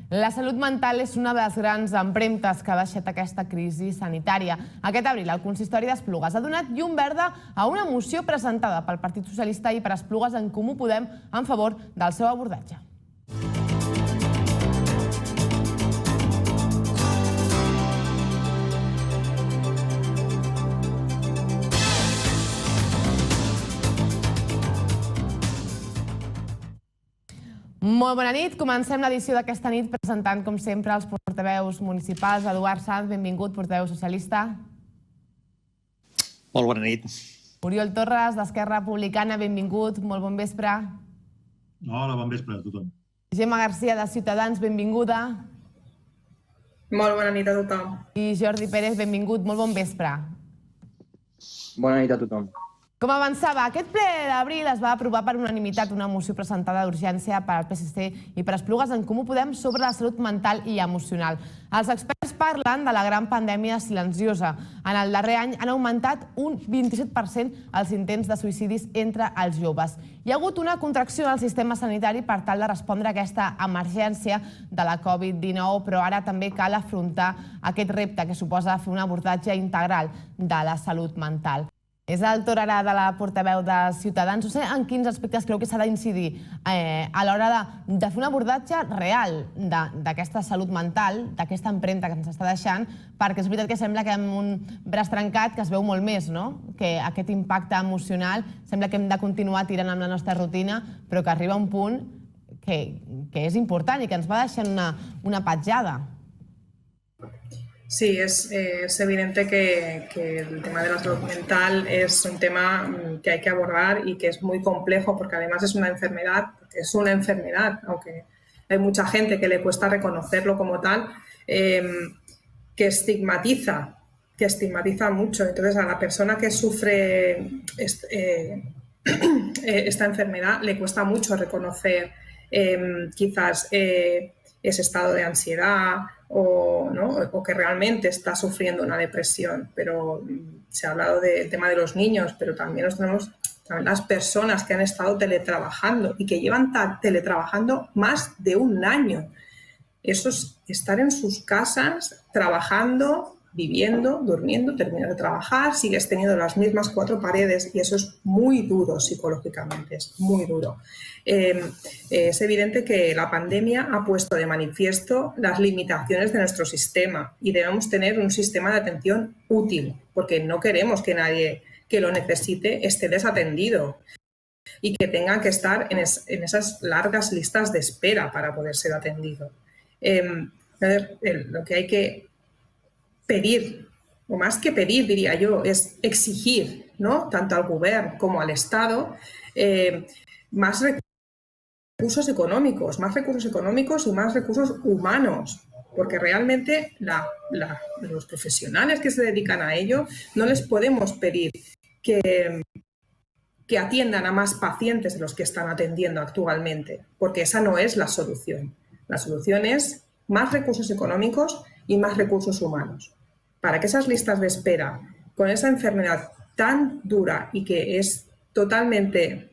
La salut mental és una de les grans empremtes que ha deixat aquesta crisi sanitària. Aquest abril, el consistori d'Esplugues ha donat llum verda a una moció presentada pel Partit Socialista i per Esplugues en Comú Podem en favor del seu abordatge. Molt bona nit. Comencem l'edició d'aquesta nit presentant, com sempre, els portaveus municipals. Eduard Sanz, benvingut, portaveu socialista. Molt bona nit. Oriol Torres, d'Esquerra Republicana, benvingut, molt bon vespre. Hola, bon vespre a tothom. Gemma Garcia, de Ciutadans, benvinguda. Molt bona nit a tothom. I Jordi Pérez, benvingut, molt bon vespre. Bona nit a tothom. Com avançava, aquest ple d'abril es va aprovar per unanimitat una moció presentada d'urgència per al PSC i per Esplugues en Comú Podem sobre la salut mental i emocional. Els experts parlen de la gran pandèmia silenciosa. En el darrer any han augmentat un 27% els intents de suïcidis entre els joves. Hi ha hagut una contracció del sistema sanitari per tal de respondre a aquesta emergència de la Covid-19, però ara també cal afrontar aquest repte que suposa fer un abordatge integral de la salut mental. És el torn ara de la portaveu de Ciutadans. No sé en quins aspectes creu que s'ha d'incidir a l'hora de fer un abordatge real d'aquesta salut mental, d'aquesta empremta que ens està deixant, perquè és veritat que sembla que amb un braç trencat que es veu molt més, no? Que aquest impacte emocional sembla que hem de continuar tirant amb la nostra rutina, però que arriba un punt que és important i que ens va deixant una petjada. Sí, es evidente que el tema de la salud mental es un tema que hay que abordar y que es muy complejo porque además es una enfermedad, aunque hay mucha gente que le cuesta reconocerlo como tal, que estigmatiza mucho. Entonces a la persona que sufre esta enfermedad le cuesta mucho reconocer quizás ese estado de ansiedad o que realmente está sufriendo una depresión. Pero se ha hablado del tema de los niños, pero también tenemos las personas que han estado teletrabajando y que llevan teletrabajando más de un año. Eso es estar en sus casas, trabajando, viviendo, durmiendo, terminas de trabajar, sigues teniendo las mismas cuatro paredes y eso es muy duro psicológicamente, es muy duro. Es evidente que la pandemia ha puesto de manifiesto las limitaciones de nuestro sistema y debemos tener un sistema de atención útil, porque no queremos que nadie que lo necesite esté desatendido y que tengan que estar en esas largas listas de espera para poder ser atendido. Lo que hay que pedir, o más que pedir, diría yo, es exigir, ¿no? Tanto al gobierno como al Estado más recursos económicos y más recursos humanos, porque realmente los profesionales que se dedican a ello no les podemos pedir que atiendan a más pacientes de los que están atendiendo actualmente, porque esa no es la solución. La solución es más recursos económicos y más recursos humanos, para que esas listas de espera con esa enfermedad tan dura y que es totalmente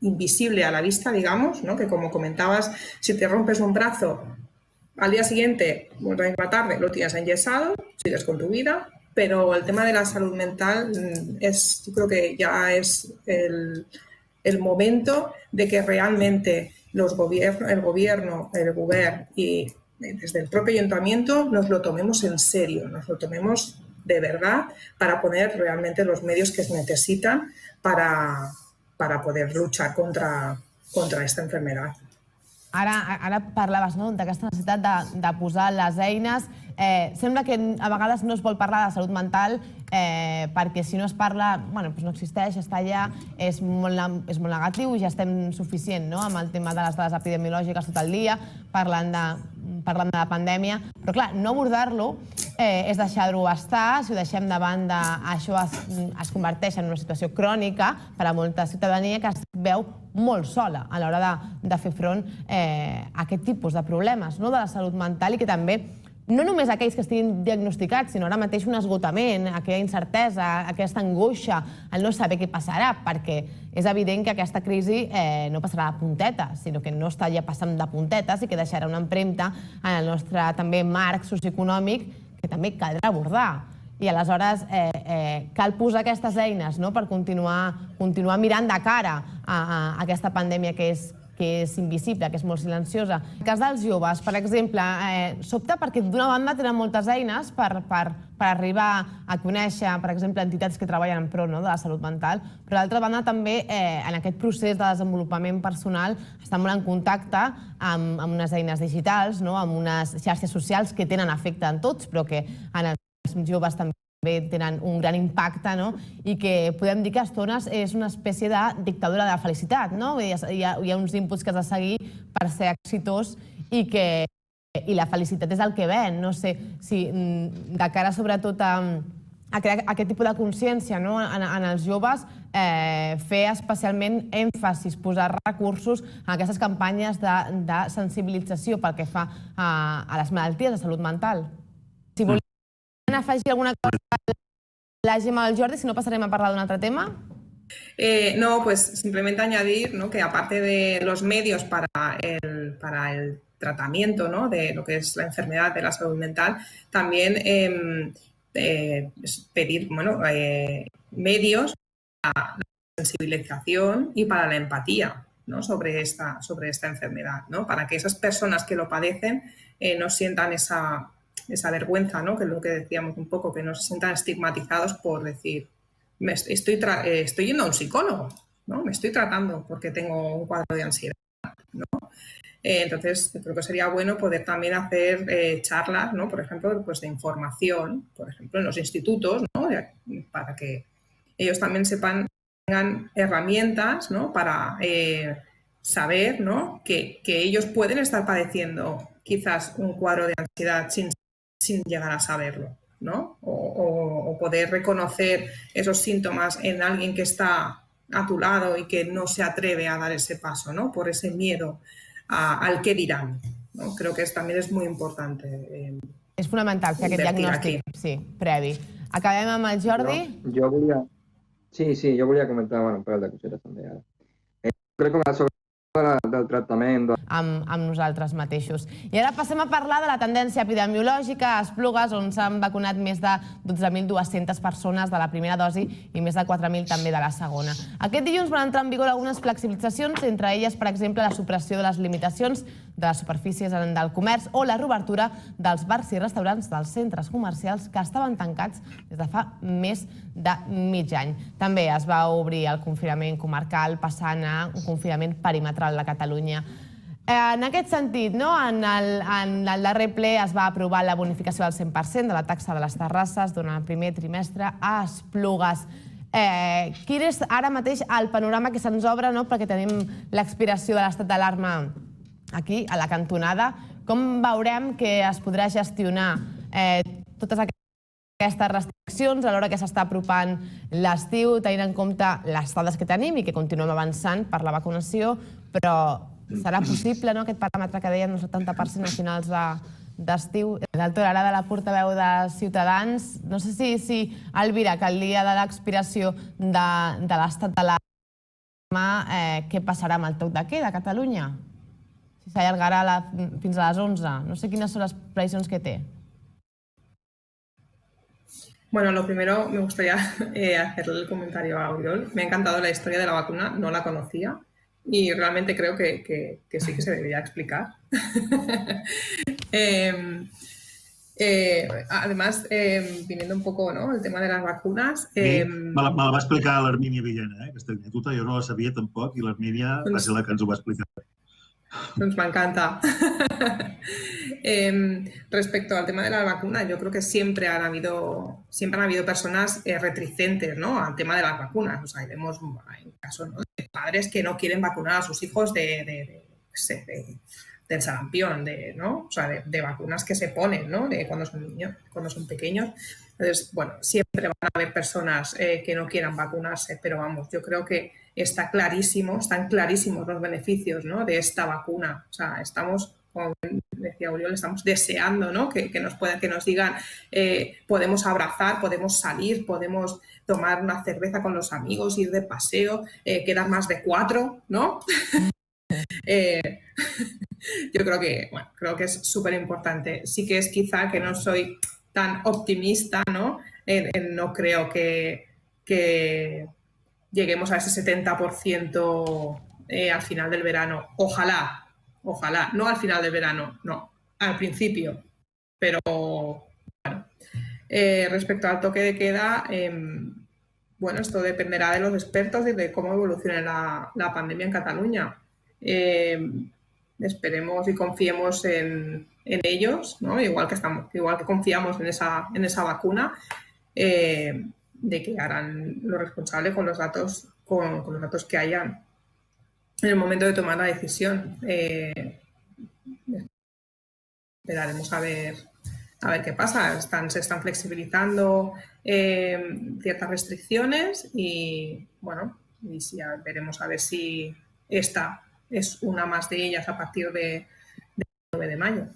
invisible a la vista, digamos, ¿no? Que como comentabas, si te rompes un brazo, al día siguiente, la misma tarde, lo tienes enyesado, sigues con tu vida, pero el tema de la salud mental yo creo que ya es el momento de que realmente el gobierno y desde el propio ayuntamiento nos lo tomemos en serio, nos lo tomemos de verdad para poner realmente los medios que se necesitan para poder luchar contra esta enfermedad. Ara parlaves d'aquesta necessitat de posar les eines. Sembla que a vegades no es vol parlar de salut mental perquè si no es parla, no existeix, està allà, és molt negatiu i ja estem suficient amb el tema de les dades epidemiològiques tot el dia, parlant de la pandèmia. Però clar, no abordar-lo és deixar-ho estar. Si ho deixem de banda, això es converteix en una situació crònica per a molta ciutadania que es veu molt sola a l'hora de fer front a aquest tipus de problemes de la salut mental i que també no només aquells que estiguin diagnosticats, sinó ara mateix un esgotament, aquella incertesa, aquesta angoixa, el no saber què passarà, perquè és evident que aquesta crisi no passarà de puntetes, sinó que no està ja passant de puntetes i que deixarà una empremta en el nostre també marc socioeconòmic que també caldrà abordar. I aleshores cal posar aquestes eines per continuar mirant de cara a aquesta pandèmia que és invisible, que és molt silenciosa. En el cas dels joves, per exemple, sobta perquè d'una banda tenen moltes eines per arribar a conèixer, per exemple, entitats que treballen en pro de la salut mental, però d'altra banda també en aquest procés de desenvolupament personal estan molt en contacte amb unes eines digitals, amb unes xarxes socials que tenen efecte en tots, però que en els joves també tenen un gran impacte i que podem dir que a estones és una espècie de dictadura de la felicitat. Hi ha uns inputs que has de seguir per ser exitós i la felicitat és el que ven. No sé si de cara sobretot a crear aquest tipus de consciència en els joves, fer especialment èmfasis, posar recursos en aquestes campanyes de sensibilització pel que fa a les malalties de salut mental. Si voleu afegir alguna cosa a la Gemma o al Jordi, si no pasarem a parlar d'un altre tema. No, pues simplemente añadir que aparte de los medios para el tratamiento de lo que es la enfermedad de la salud mental, también pedir medios para la sensibilización y para la empatía sobre esta enfermedad, para que esas personas que lo padecen no sientan esa vergüenza, que es lo que decíamos un poco, que no se sientan estigmatizados por decir, estoy yendo a un psicólogo, me estoy tratando porque tengo un cuadro de ansiedad. Entonces, creo que sería bueno poder también hacer charlas, por ejemplo, de información, por ejemplo, en los institutos, para que ellos también tengan herramientas para saber que ellos pueden estar padeciendo quizás un cuadro de ansiedad sin llegar a saberlo, o poder reconocer esos síntomas en alguien que está a tu lado y que no se atreve a dar ese paso, por ese miedo al qué dirán. Creo que también es muy importante. És fonamental fer aquest diagnòstic previ. Acabem amb el Jordi. Jo volia comentar un parell de cosetes també ara. Crec que sobre del tractament amb nosaltres mateixos. I ara passem a parlar de la tendència epidemiològica a Esplugues, on s'han vacunat més de 12.200 persones de la primera dosi i més de 4.000 també de la segona. Aquest dilluns van entrar en vigor algunes flexibilitzacions, entre elles, per exemple, la supressió de les limitacions de les superfícies del comerç o la reobertura dels bars i restaurants dels centres comercials que estaven tancats des de fa més de mig any. També es va obrir el confinament comarcal, passant a un confinament perimetral de Catalunya. En aquest sentit, en el darrer ple es va aprovar la bonificació del 100% de la taxa de les terrasses durant el primer trimestre a Esplugues. Quin és ara mateix el panorama que se'ns obre, perquè tenim l'expiració de l'estat d'alarma aquí, a la cantonada? Com veurem que es podrà gestionar totes aquestes restriccions a l'hora que s'està apropant l'estiu, tenint en compte les dades que tenim i que continuem avançant per la vacunació, però serà possible aquest paràmetre que deien, el 70% a finals d'estiu? L'altra ara de la portaveu de Ciutadans, no sé si Elvira, que el dia de l'expiració de l'estat d'alarma, què passarà amb el toc de queda a Catalunya? Si s'allargarà fins a les 11. No sé quines són les previsions que té. Bueno, lo primero me gustaría hacerle el comentario a Oriol. Me ha encantado la historia de la vacuna, no la conocía y realmente creo que sí que se debería explicar. Además, viniendo un poco el tema de las vacunas... Me la va explicar l'Hermínia Villena, aquesta anècdota, jo no la sabia tampoc i l'Hermínia va ser la que ens ho va explicar. Pues me encanta. Respecto al tema de las vacunas, yo creo que siempre han habido personas reticentes al tema de las vacunas. O sea, vemos en casos de padres que no quieren vacunar a sus hijos del sarampión, de vacunas que se ponen cuando son niños, cuando son pequeños. Entonces, bueno, siempre van a haber personas que no quieran vacunarse, pero vamos, yo creo que están clarísimos los beneficios de esta vacuna. O sea, estamos como decía Oriol, estamos deseando, ¿no? que nos digan, podemos abrazar, podemos salir, podemos tomar una cerveza con los amigos, ir de paseo, quedar más de 4, ¿no? Yo creo que es súper importante. Sí que es quizá que no soy tan optimista, ¿no? No creo que lleguemos a ese 70% al final del verano. Ojalá, no al final del verano, no, al principio. Pero bueno, respecto al toque de queda, bueno, esto dependerá de los expertos y de cómo evolucione la pandemia en Cataluña. Esperemos y confiemos en ellos, ¿no? Igual que confiamos en esa vacuna, de que harán lo responsable con los datos que hayan en el momento de tomar la decisión. Esperaremos a ver qué pasa. Se están flexibilizando ciertas restricciones y bueno, veremos a ver si esta és una más de ellas a partir de 9 de mayo.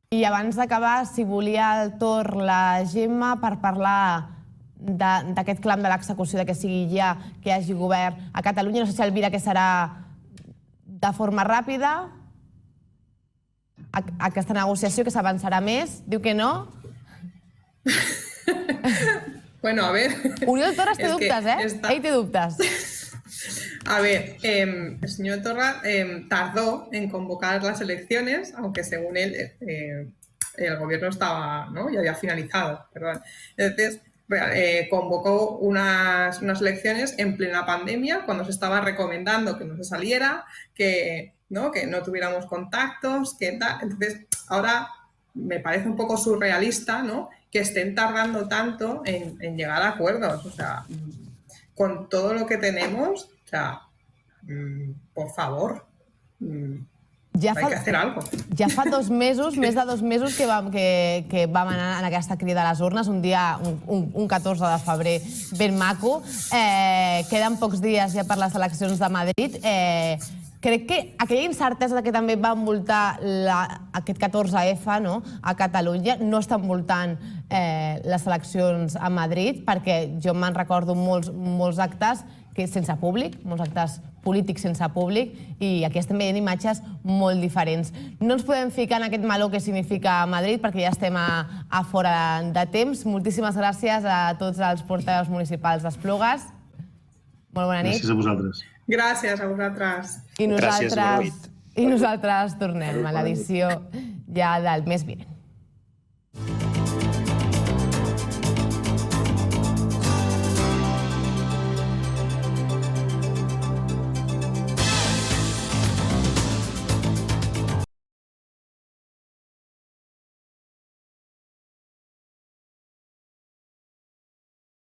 I abans d'acabar, si volia el torn la Gemma per parlar d'aquest clam de l'execució, que sigui ja que hi hagi govern a Catalunya. No sé si Elvira que serà de forma ràpida aquesta negociació, que s'avançarà més. Diu que no. Bueno, a ver... Oriol Torra té dubtes, Ell té dubtes. A ver, el señor Torra tardó en convocar las elecciones, aunque según él el gobierno estaba, ¿no? Ya había finalizado, perdón. Entonces, convocó unas elecciones en plena pandemia, cuando se estaba recomendando que no se saliera, que no tuviéramos contactos, que tal. Entonces, ahora me parece un poco surrealista, ¿no?, que estén tardando tanto en llegar a acuerdos. O sea, con todo lo que tenemos, o sea, por favor, hay que hacer algo. Ja fa 2 mesos, més de 2 mesos, que vam anar en aquesta crida a les urnes, un dia, un 14 de febrer, ben maco. Queden pocs dies ja per les eleccions de Madrid. Crec que aquella incertesa que també va envoltar aquest 14F a Catalunya no està envoltant les eleccions a Madrid, perquè jo me'n recordo molts actes sense públic, molts actes polítics sense públic, i aquí estem veient imatges molt diferents. No ens podem ficar en aquest meló que significa Madrid, perquè ja estem a fora de temps. Moltíssimes gràcies a tots els portaveus municipals d'Esplugues. Molt bona nit. Gràcies a vosaltres. Gràcies a vosaltres. I nosaltres tornem a l'edició ja del mes vinent.